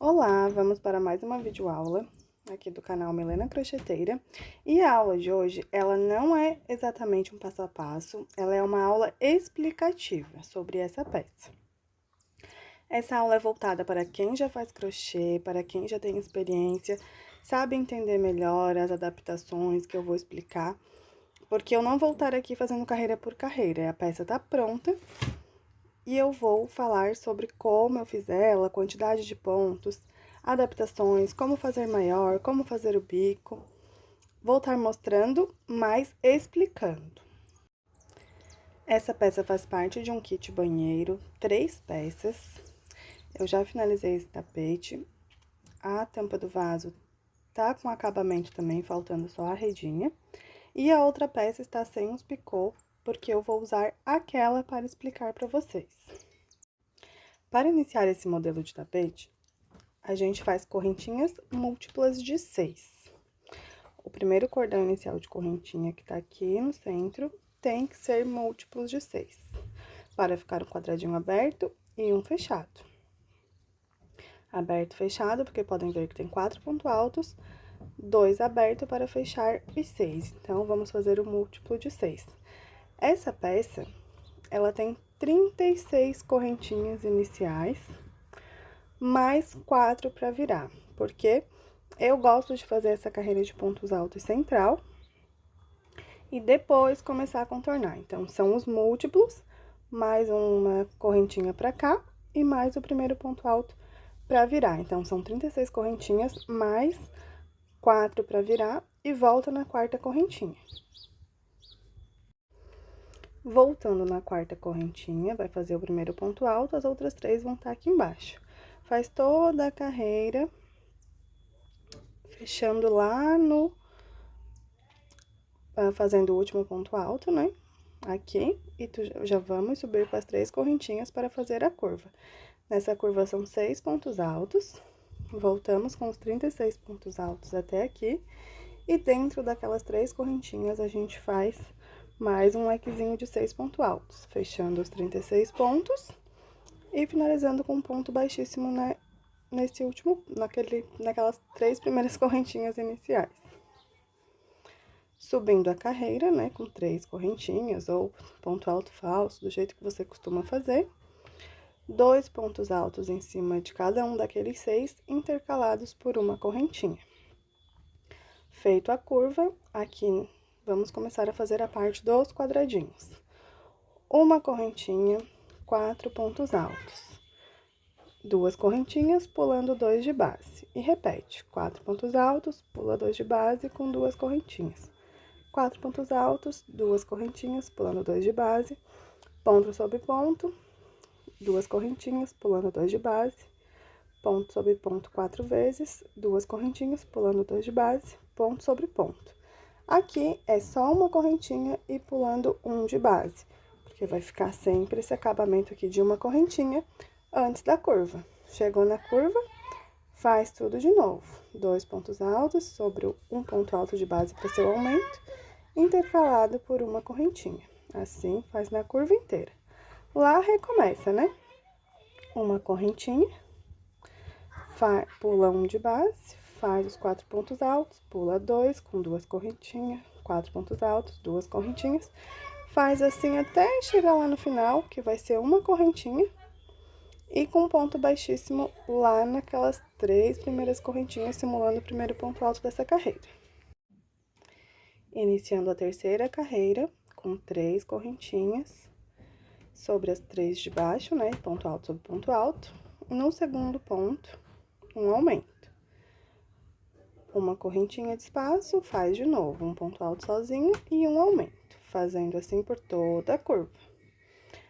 Olá, vamos para mais uma videoaula aqui do canal Milena Crocheteira. E a aula de hoje, ela não é exatamente um passo a passo, ela é uma aula explicativa sobre essa peça. Essa aula é voltada para quem já faz crochê, para quem já tem experiência, sabe entender melhor as adaptações que eu vou explicar, porque eu não vou estar aqui fazendo carreira por carreira, a peça tá pronta. E eu vou falar sobre como eu fiz ela, quantidade de pontos, adaptações, como fazer maior, como fazer o bico. Vou estar mostrando, mas explicando. Essa peça faz parte de um kit banheiro, 3 peças. Eu já finalizei esse tapete. A tampa do vaso tá com acabamento também, faltando só a redinha. E a outra peça está sem os picô, porque eu vou usar aquela para explicar para vocês. Para iniciar esse modelo de tapete, a gente faz correntinhas múltiplas de 6. O primeiro cordão inicial de correntinha que tá aqui no centro tem que ser múltiplos de 6, para ficar um quadradinho aberto e um fechado. Aberto e fechado, porque podem ver que tem 4 pontos altos, 2 abertos para fechar os 6. Então, vamos fazer o múltiplo de 6. Essa peça, ela tem 36 correntinhas iniciais, mais 4 para virar, porque eu gosto de fazer essa carreira de pontos altos central e depois começar a contornar. Então, são os múltiplos, mais uma correntinha para cá e mais o primeiro ponto alto para virar. Então, são 36 correntinhas, mais 4 para virar e volta na quarta correntinha. Voltando na quarta correntinha, vai fazer o primeiro ponto alto, as outras 3 vão estar aqui embaixo. Faz toda a carreira, fechando lá no... fazendo o último ponto alto, né? Aqui, e já vamos subir com as 3 correntinhas para fazer a curva. Nessa curva são 6 pontos altos, voltamos com os 36 pontos altos até aqui, e dentro daquelas 3 correntinhas a gente faz mais um lequezinho de 6 pontos altos, fechando os 36 pontos e finalizando com um ponto baixíssimo, né, nesse último, naquelas 3 primeiras correntinhas iniciais. Subindo a carreira, né, com 3 correntinhas ou ponto alto falso, do jeito que você costuma fazer. 2 pontos altos em cima de cada um daqueles 6, intercalados por uma correntinha. Feito a curva, aqui vamos começar a fazer a parte dos quadradinhos. Uma correntinha, 4 pontos altos. 2 correntinhas, pulando 2 de base. E repete, 4 pontos altos, pula 2 de base com 2 correntinhas. 4 pontos altos, 2 correntinhas, pulando 2 de base, ponto sobre ponto, 2 correntinhas, pulando 2 de base, ponto sobre ponto 4 vezes, 2 correntinhas, pulando 2 de base, ponto sobre ponto. Aqui é só uma correntinha e pulando 1 de base, porque vai ficar sempre esse acabamento aqui de uma correntinha antes da curva. Chegou na curva, faz tudo de novo. 2 pontos altos sobre um ponto alto de base para seu aumento, intercalado por uma correntinha. Assim, faz na curva inteira. Lá, recomeça, né? Uma correntinha, pula 1 de base, faz os 4 pontos altos, pula 2 com 2 correntinhas, 4 pontos altos, 2 correntinhas. Faz assim até chegar lá no final, que vai ser uma correntinha, e com ponto baixíssimo lá naquelas 3 primeiras correntinhas, simulando o primeiro ponto alto dessa carreira. Iniciando a terceira carreira, com 3 correntinhas, sobre as 3 de baixo, né, ponto alto sobre ponto alto. No segundo ponto, um aumento. Uma correntinha de espaço, faz de novo um ponto alto sozinho e um aumento, fazendo assim por toda a curva.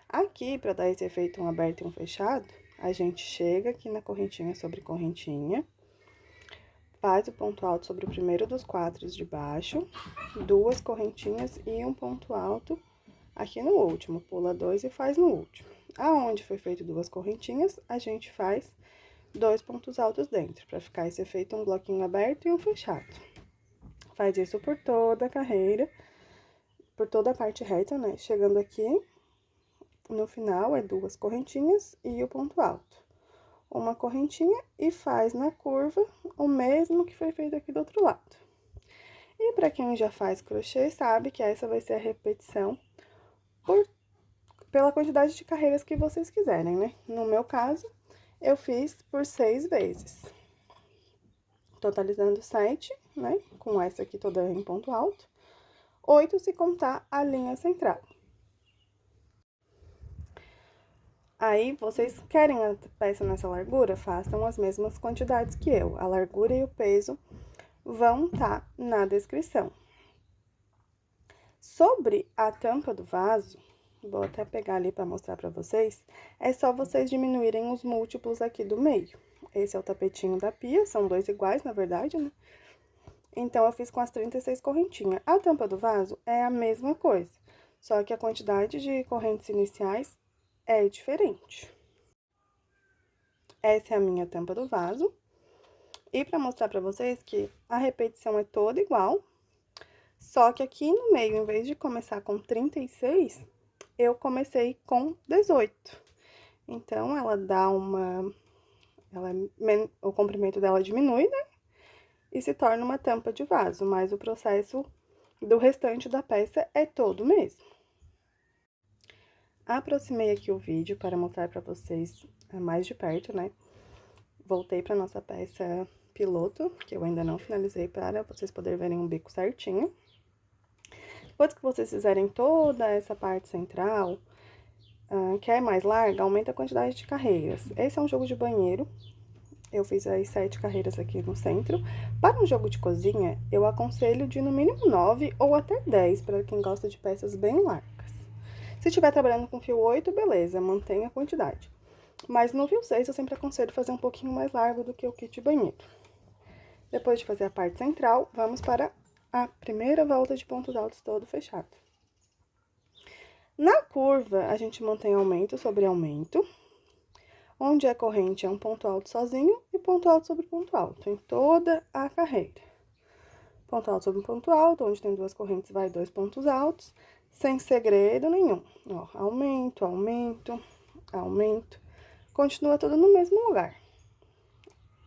Aqui, para dar esse efeito um aberto e um fechado, a gente chega aqui na correntinha sobre correntinha, faz o ponto alto sobre o primeiro dos 4 de baixo, 2 correntinhas e um ponto alto aqui no último, pula 2 e faz no último. Aonde foi feito 2 correntinhas, a gente faz 2 pontos altos dentro, para ficar esse efeito um bloquinho aberto e um fechado. Faz isso por toda a carreira, por toda a parte reta, né? Chegando aqui, no final, é 2 correntinhas e o ponto alto. uma correntinha e faz na curva o mesmo que foi feito aqui do outro lado. E para quem já faz crochê, sabe que essa vai ser a repetição pela quantidade de carreiras que vocês quiserem, né? No meu caso, eu fiz por 6 vezes. Totalizando 7, né? Com essa aqui toda em ponto alto. 8 se contar a linha central. Aí, vocês querem a peça nessa largura? Façam as mesmas quantidades que eu. A largura e o peso vão estar na descrição. Sobre a tampa do vaso, vou até pegar ali para mostrar para vocês, é só vocês diminuírem os múltiplos aqui do meio. Esse é o tapetinho da pia, são 2 iguais, na verdade, né? Então, eu fiz com as 36 correntinhas. A tampa do vaso é a mesma coisa, só que a quantidade de correntes iniciais é diferente. Essa é a minha tampa do vaso. E para mostrar para vocês que a repetição é toda igual, só que aqui no meio, em vez de começar com 36, eu comecei com 18. Então, ela dá uma... o comprimento dela diminui, né? E se torna uma tampa de vaso, mas o processo do restante da peça é todo mesmo. Aproximei aqui o vídeo para mostrar para vocês mais de perto, né? Voltei para nossa peça piloto, que eu ainda não finalizei, para vocês poderem verem um bico certinho. Depois que vocês fizerem toda essa parte central, que é mais larga, aumenta a quantidade de carreiras. Esse é um jogo de banheiro. Eu fiz as 7 carreiras aqui no centro. Para um jogo de cozinha, eu aconselho de no mínimo 9 ou até 10, para quem gosta de peças bem largas. Se estiver trabalhando com fio 8, beleza, mantenha a quantidade. Mas no fio 6, eu sempre aconselho fazer um pouquinho mais largo do que o kit banheiro. Depois de fazer a parte central, vamos para a primeira volta de pontos altos todo fechado. Na curva, a gente mantém aumento sobre aumento, onde a corrente é um ponto alto sozinho e ponto alto sobre ponto alto, em toda a carreira. Ponto alto sobre ponto alto, onde tem 2 correntes, vai 2 pontos altos, sem segredo nenhum. Ó, aumento, aumento, aumento, continua tudo no mesmo lugar.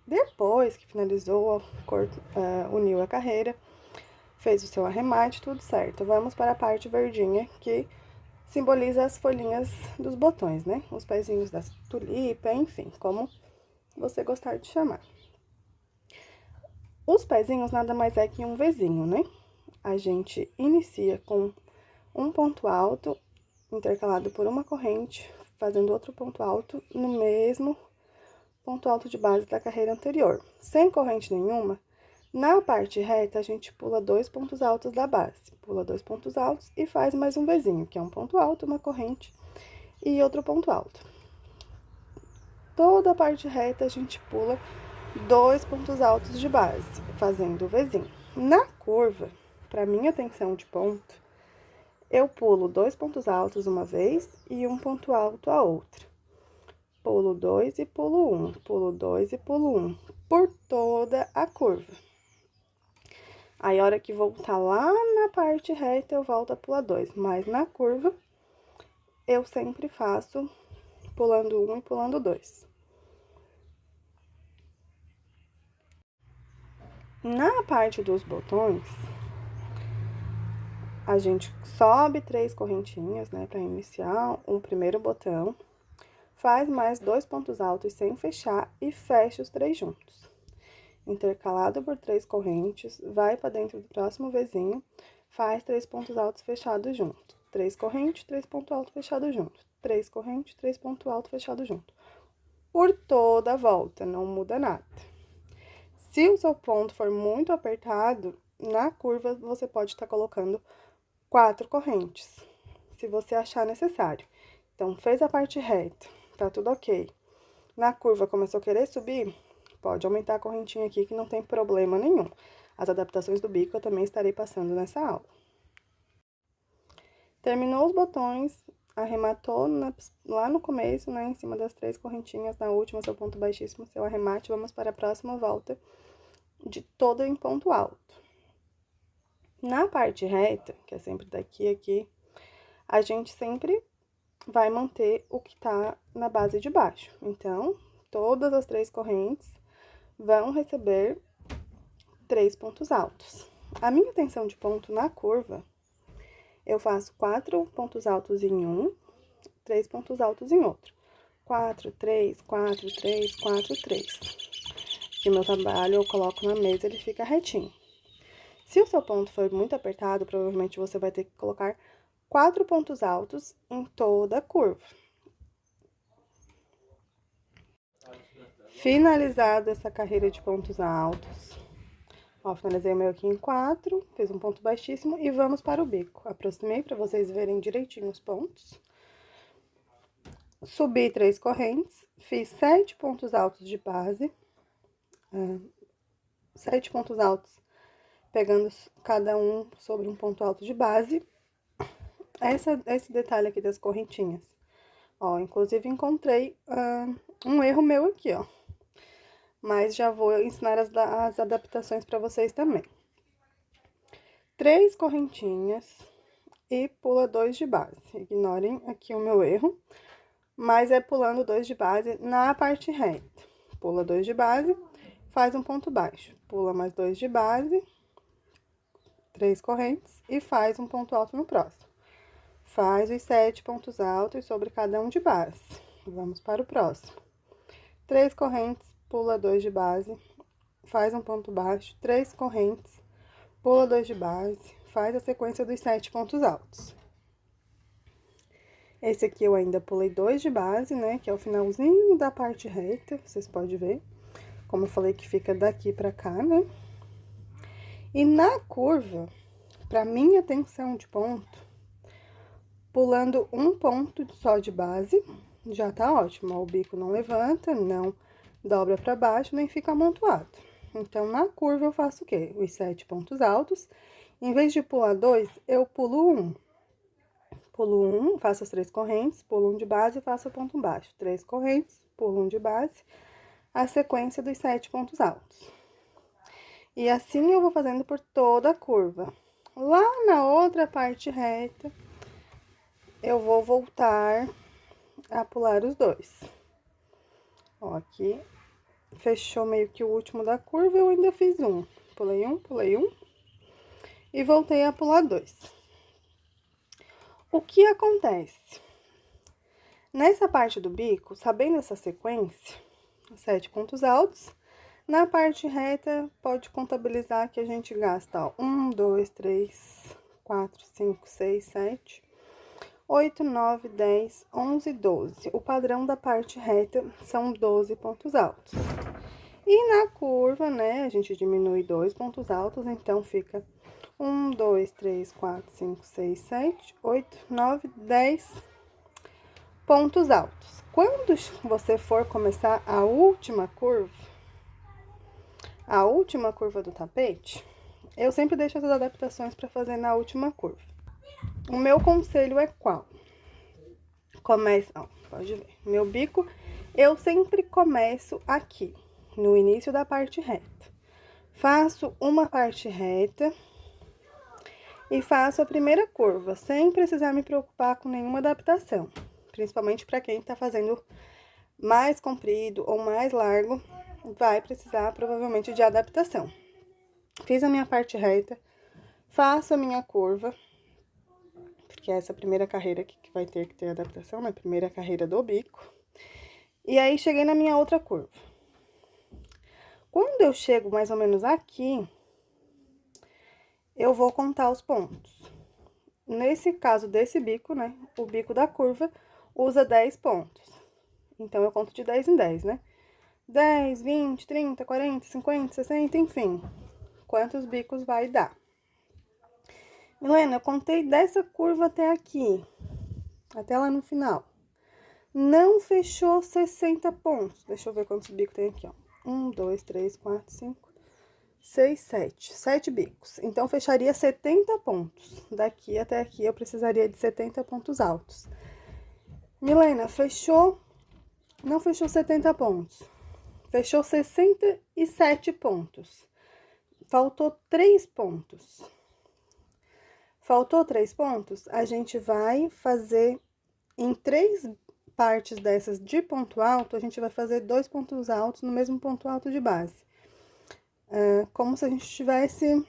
Depois que finalizou, uniu a carreira, fez o seu arremate, tudo certo. Vamos para a parte verdinha, que simboliza as folhinhas dos botões, né? Os pezinhos da tulipa, enfim, como você gostar de chamar. Os pezinhos nada mais é que um Vzinho, né? A gente inicia com um ponto alto, intercalado por uma corrente, fazendo outro ponto alto no mesmo ponto alto de base da carreira anterior. Sem corrente nenhuma, na parte reta, a gente pula 2 pontos altos da base. Pula 2 pontos altos e faz mais um Vzinho, que é um ponto alto, uma corrente e outro ponto alto. Toda a parte reta, a gente pula 2 pontos altos de base, fazendo o Vzinho. Na curva, para minha tensão de ponto, eu pulo 2 pontos altos uma vez e um ponto alto a outra. Pulo 2 e pulo 1, pulo 2 e pulo 1, por toda a curva. Aí, a hora que voltar lá na parte reta, eu volto a pular 2, mas na curva, eu sempre faço pulando 1 e pulando 2. Na parte dos botões, a gente sobe 3 correntinhas, né, para iniciar o primeiro botão, faz mais 2 pontos altos sem fechar e fecha os 3 juntos. Intercalado por 3 correntes, vai para dentro do próximo Vzinho, faz 3 pontos altos fechados junto. 3 correntes, 3 pontos altos fechados junto. 3 correntes, 3 pontos altos fechados junto. Por toda a volta, não muda nada. Se o seu ponto for muito apertado, na curva você pode estar colocando 4 correntes, se você achar necessário. Então, fez a parte reta, tá tudo ok. Na curva começou a querer subir, pode aumentar a correntinha aqui que não tem problema nenhum. As adaptações do bico eu também estarei passando nessa aula. Terminou os botões, arrematou lá no começo, né, em cima das 3 correntinhas, na última, seu ponto baixíssimo, seu arremate, vamos para a próxima volta de todo em ponto alto. Na parte reta, que é sempre daqui a aqui, a gente sempre vai manter o que tá na base de baixo. Então, todas as 3 correntes vão receber 3 pontos altos. A minha tensão de ponto na curva, eu faço 4 pontos altos em um, 3 pontos altos em outro. 4, 3, 4, 3, 4, 3. E meu trabalho eu coloco na mesa, ele fica retinho. Se o seu ponto for muito apertado, provavelmente você vai ter que colocar 4 pontos altos em toda a curva. Finalizado essa carreira de pontos altos, ó, finalizei o meu aqui em 4, fiz um ponto baixíssimo e vamos para o bico. Aproximei para vocês verem direitinho os pontos. Subi 3 correntes, fiz 7 pontos altos de base, 7 pontos altos, pegando cada um sobre um ponto alto de base. Esse detalhe aqui das correntinhas, ó, inclusive encontrei um erro meu aqui, ó. Mas já vou ensinar as adaptações para vocês também. 3 correntinhas e pula 2 de base. Ignorem aqui o meu erro, mas é pulando 2 de base na parte reta. Pula 2 de base, faz um ponto baixo. Pula mais 2 de base, 3 correntes e faz um ponto alto no próximo. Faz os 7 pontos altos sobre cada um de base. Vamos para o próximo. 3 correntes, pula 2 de base, faz um ponto baixo, 3 correntes, pula 2 de base, faz a sequência dos 7 pontos altos. Esse aqui eu ainda pulei 2 de base, né, que é o finalzinho da parte reta, vocês podem ver. Como eu falei que fica daqui pra cá, né? E na curva, pra minha tensão de ponto, pulando um ponto só de base, já tá ótimo. O bico não levanta, não dobra pra baixo, nem fica amontoado. Então, na curva, eu faço o quê? Os 7 pontos altos. Em vez de pular 2, eu pulo 1. Pulo 1, faço as 3 correntes, pulo 1 de base e faço o ponto baixo. 3 correntes, pulo 1 de base, a sequência dos 7 pontos altos. E assim eu vou fazendo por toda a curva. Lá na outra parte reta, eu vou voltar a pular os 2. Ó, aqui, fechou meio que o último da curva, eu ainda fiz um. Pulei um e voltei a pular 2. O que acontece? Nessa parte do bico, sabendo essa sequência, 7 pontos altos, na parte reta, pode contabilizar que a gente gasta, ó, 1, 2, 3, 4, 5, 6, 7, 8, 9, 10, 11, 12. O padrão da parte reta são 12 pontos altos. E na curva, né, a gente diminui 2 pontos altos, então fica 1, 2, 3, 4, 5, 6, 7, 8, 9, 10 pontos altos. Quando você for começar a última curva do tapete, eu sempre deixo as adaptações para fazer na última curva. O meu conselho é qual? Começa, ó, pode ver, meu bico, eu sempre começo aqui, no início da parte reta. Faço uma parte reta e faço a primeira curva, sem precisar me preocupar com nenhuma adaptação. Principalmente para quem tá fazendo mais comprido ou mais largo, vai precisar provavelmente de adaptação. Fiz a minha parte reta, faço a minha curva, porque é essa primeira carreira aqui que vai ter que ter adaptação, né? Primeira carreira do bico. E aí, cheguei na minha outra curva. Quando eu chego mais ou menos aqui, eu vou contar os pontos. Nesse caso desse bico, né? O bico da curva usa 10 pontos. Então, eu conto de 10 em 10, né? 10, 20, 30, 40, 50, 60, enfim. Quantos bicos vai dar? Milena, eu contei dessa curva até aqui, até lá no final. Não fechou 60 pontos. Deixa eu ver quantos bicos tem aqui, ó. 1, 2, 3, 4, 5, 6, 7. 7 bicos. Então, fecharia 70 pontos. Daqui até aqui, eu precisaria de 70 pontos altos. Milena, fechou? Não fechou 70 pontos. Fechou 67 pontos. Faltou 3 pontos. Faltou 3 pontos? A gente vai fazer em 3 partes dessas de ponto alto, a gente vai fazer 2 pontos altos no mesmo ponto alto de base. Como se a gente estivesse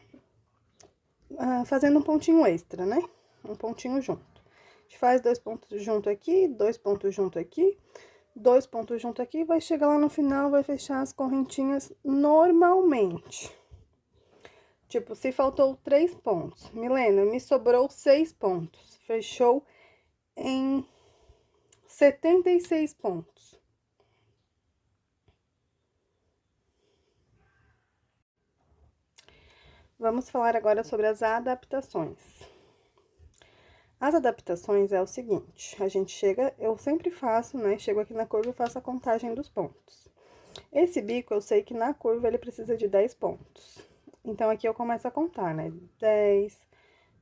fazendo um pontinho extra, né? Um pontinho junto. A gente faz 2 pontos junto aqui, 2 pontos junto aqui, 2 pontos junto aqui, vai chegar lá no final, vai fechar as correntinhas normalmente. Tipo, se faltou 3 pontos, Milena, me sobrou 6 pontos, fechou em 76 pontos. Vamos falar agora sobre as adaptações. As adaptações é o seguinte, a gente chega, eu sempre faço, né, chego aqui na curva e faço a contagem dos pontos. Esse bico, eu sei que na curva ele precisa de 10 pontos. Então, aqui eu começo a contar, né, 10,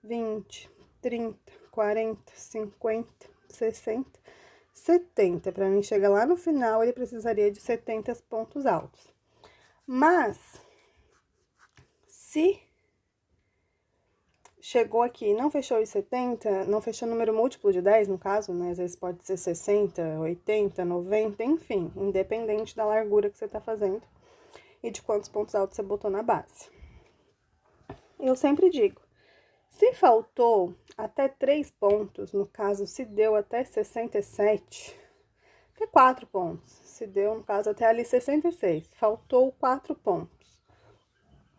20, 30, 40, 50, 60, 70. Para mim chegar lá no final, ele precisaria de 70 pontos altos. Mas, se chegou aqui e não fechou os 70, não fechou número múltiplo de 10, no caso, né? Às vezes pode ser 60, 80, 90, enfim, independente da largura que você tá fazendo e de quantos pontos altos você botou na base. Eu sempre digo, se faltou até 3 pontos, no caso, se deu até 67, até 4 pontos, se deu, no caso, até ali 66, faltou 4 pontos.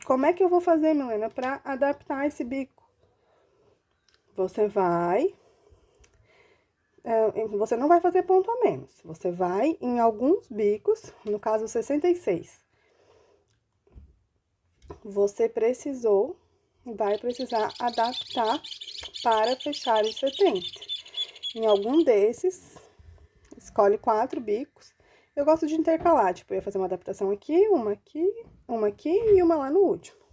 Como é que eu vou fazer, Milena, para adaptar esse bico? Você não vai fazer ponto a menos, você vai em alguns bicos, no caso 66. Você vai precisar adaptar para fechar os 70. Em algum desses, escolhe 4 bicos. Eu gosto de intercalar, tipo, eu ia fazer uma adaptação aqui, uma aqui e uma lá no último.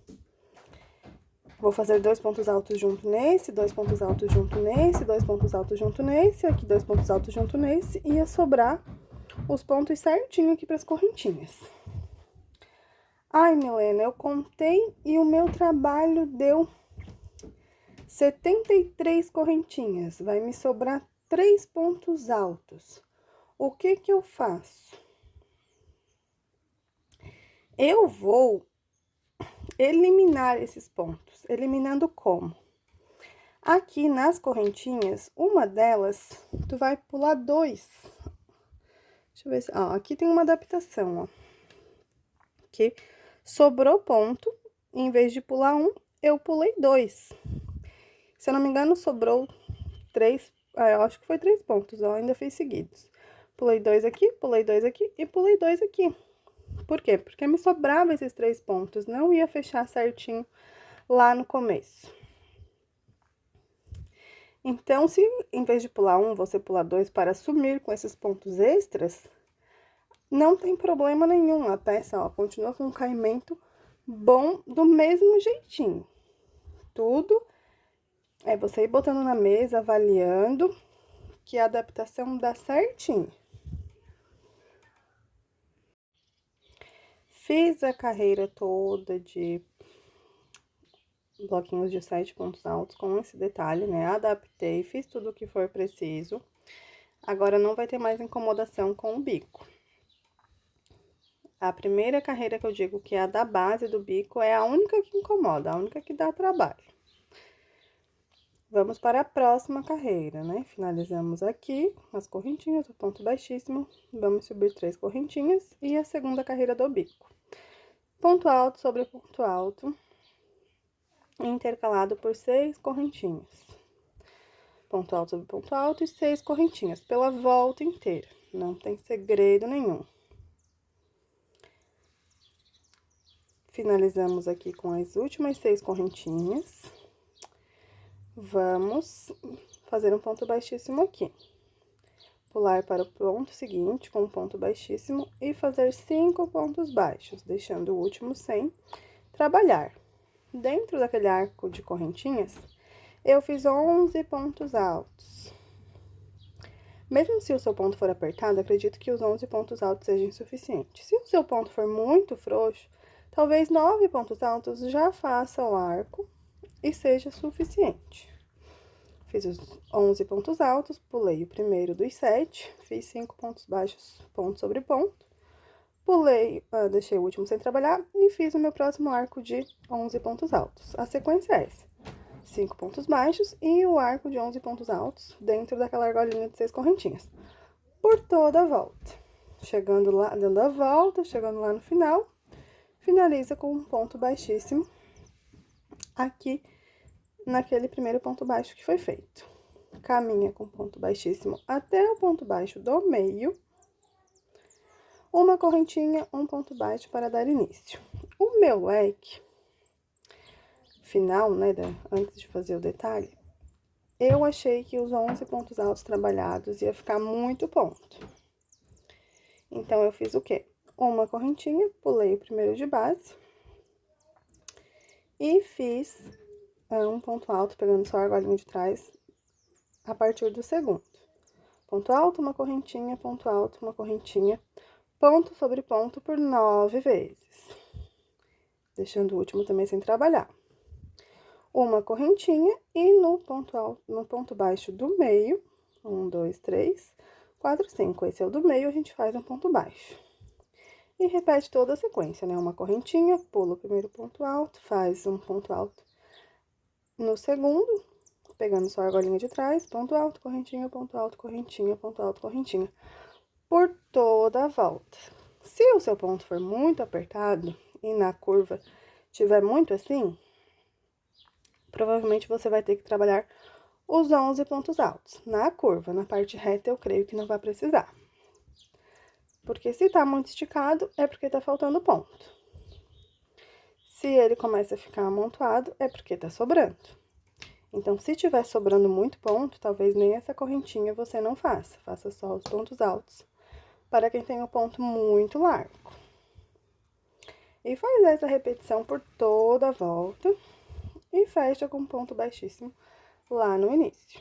Vou fazer 2 pontos altos junto nesse, 2 pontos altos junto nesse, 2 pontos altos junto nesse, aqui 2 pontos altos junto nesse, e ia sobrar os pontos certinho aqui para as correntinhas. Ai, Milena, eu contei e o meu trabalho deu 73 correntinhas, vai me sobrar 3 pontos altos. O que que eu faço? Eu vou eliminar esses pontos. Eliminando como? Aqui nas correntinhas, uma delas, tu vai pular 2. Deixa eu ver se... Ó, aqui tem uma adaptação, ó. Aqui sobrou ponto, em vez de pular 1, eu pulei 2. Se eu não me engano, sobrou 3, eu acho que foi 3 pontos, ó, ainda fiz seguidos. Pulei 2 aqui, pulei 2 aqui e pulei 2 aqui. Por quê? Porque me sobrava esses 3 pontos, não ia fechar certinho lá no começo. Então, se em vez de pular 1, você pular 2 para sumir com esses pontos extras, não tem problema nenhum. A peça, ó, continua com um caimento bom do mesmo jeitinho. Tudo é você ir botando na mesa, avaliando que a adaptação dá certinho. Fiz a carreira toda de bloquinhos de 7 pontos altos com esse detalhe, né? Adaptei, fiz tudo o que for preciso. Agora, não vai ter mais incomodação com o bico. A primeira carreira que eu digo que é a da base do bico é a única que incomoda, a única que dá trabalho. Vamos para a próxima carreira, né? Finalizamos aqui as correntinhas, o ponto baixíssimo. Vamos subir 3 correntinhas e a segunda carreira do bico. Ponto alto sobre ponto alto, intercalado por 6 correntinhas. Ponto alto sobre ponto alto e 6 correntinhas, pela volta inteira. Não tem segredo nenhum. Finalizamos aqui com as últimas 6 correntinhas. Vamos fazer um ponto baixíssimo aqui. Pular para o ponto seguinte com um ponto baixíssimo e fazer 5 pontos baixos, deixando o último sem trabalhar. Dentro daquele arco de correntinhas, eu fiz 11 pontos altos. Mesmo se o seu ponto for apertado, acredito que os 11 pontos altos sejam suficientes. Se o seu ponto for muito frouxo, talvez 9 pontos altos já faça o arco e seja suficiente. Fiz os 11 pontos altos, pulei o primeiro dos 7, fiz 5 pontos baixos, ponto sobre ponto. Pulei, deixei o último sem trabalhar e fiz o meu próximo arco de 11 pontos altos. A sequência é essa: 5 pontos baixos e o arco de 11 pontos altos dentro daquela argolinha de 6 correntinhas, por toda a volta. Chegando lá, dando a volta, chegando lá no final, finaliza com um ponto baixíssimo aqui naquele primeiro ponto baixo que foi feito. Caminha com ponto baixíssimo até o ponto baixo do meio, uma correntinha, um ponto baixo para dar início. O meu leque final, né, antes de fazer o detalhe, eu achei que os 11 pontos altos trabalhados ia ficar muito ponto. Então, eu fiz o quê? Uma correntinha, pulei o primeiro de base e fiz um ponto alto, pegando só a argolinha de trás, a partir do segundo. Ponto alto, uma correntinha, ponto alto, uma correntinha, ponto sobre ponto por 9 vezes. Deixando o último também sem trabalhar. Uma correntinha e no ponto alto, no ponto baixo do meio, 1, 2, 3, 4, 5. Esse é o do meio, a gente faz um ponto baixo. E repete toda a sequência, né? Uma correntinha, pula o primeiro ponto alto, faz um ponto alto no segundo, pegando só a argolinha de trás, ponto alto, correntinha, ponto alto, correntinha, ponto alto, correntinha, por toda a volta. Se o seu ponto for muito apertado e na curva tiver muito assim, provavelmente você vai ter que trabalhar os 11 pontos altos. Na curva, na parte reta, eu creio que não vai precisar. Porque se tá muito esticado, é porque tá faltando ponto. Se ele começa a ficar amontoado, é porque tá sobrando. Então, se tiver sobrando muito ponto, talvez nem essa correntinha você não faça. Faça só os pontos altos, para quem tem o ponto muito largo. E faz essa repetição por toda a volta e fecha com um ponto baixíssimo lá no início.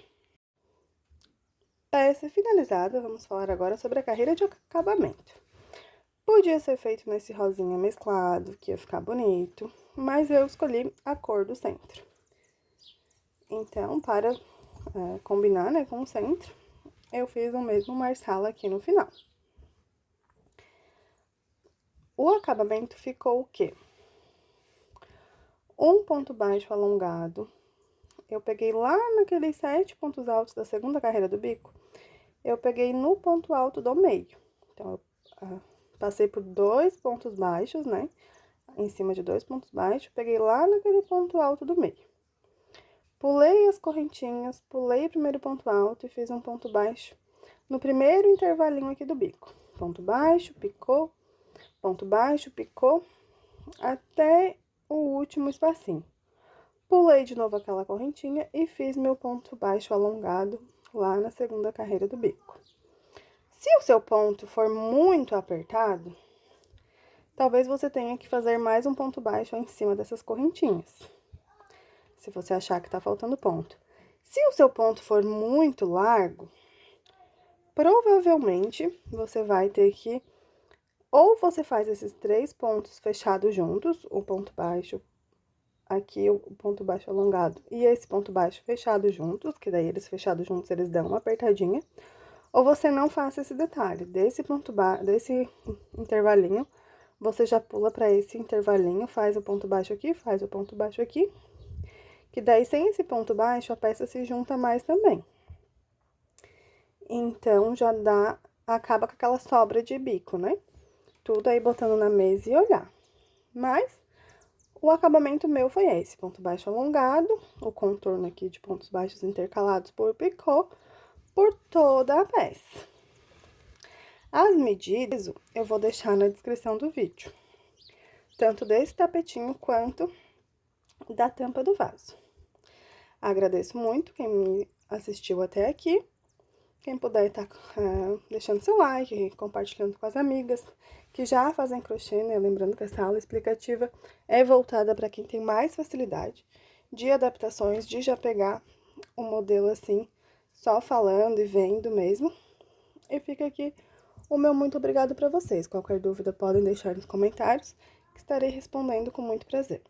Peça finalizada, vamos falar agora sobre a carreira de acabamento. Podia ser feito nesse rosinha mesclado, que ia ficar bonito, mas eu escolhi a cor do centro. Então, para combinar, né, com o centro, eu fiz o mesmo marsala aqui no final. O acabamento ficou o quê? Um ponto baixo alongado. Eu peguei lá naqueles 7 pontos altos da segunda carreira do bico, eu peguei no ponto alto do meio. Então, eu passei por 2 pontos baixos, né? Em cima de 2 pontos baixos, peguei lá naquele ponto alto do meio. Pulei as correntinhas, pulei o primeiro ponto alto e fiz um ponto baixo no primeiro intervalinho aqui do bico. Ponto baixo, picou, ponto baixo, picou, até o último espacinho. Pulei de novo aquela correntinha e fiz meu ponto baixo alongado lá na segunda carreira do bico. Se o seu ponto for muito apertado, talvez você tenha que fazer mais um ponto baixo em cima dessas correntinhas, se você achar que tá faltando ponto. Se o seu ponto for muito largo, provavelmente você vai ter que, ou você faz esses 3 pontos fechados juntos, o ponto baixo aqui, o ponto baixo alongado e esse ponto baixo fechado juntos, que daí eles fechados juntos, eles dão uma apertadinha, ou você não faça esse detalhe, desse intervalinho, você já pula para esse intervalinho, faz o ponto baixo aqui, faz o ponto baixo aqui, que daí sem esse ponto baixo a peça se junta mais também. Então, já acaba com aquela sobra de bico, né? Tudo aí botando na mesa e olhar. Mas, o acabamento meu foi esse, ponto baixo alongado, o contorno aqui de pontos baixos intercalados por picô, por toda a peça. As medidas eu vou deixar na descrição do vídeo, tanto desse tapetinho quanto da tampa do vaso. Agradeço muito quem me assistiu até aqui. Quem puder tá deixando seu like, compartilhando com as amigas que já fazem crochê, né? Lembrando que essa aula explicativa é voltada para quem tem mais facilidade de adaptações, de já pegar o modelo assim, só falando e vendo mesmo. E fica aqui o meu muito obrigado para vocês. Qualquer dúvida podem deixar nos comentários, que estarei respondendo com muito prazer.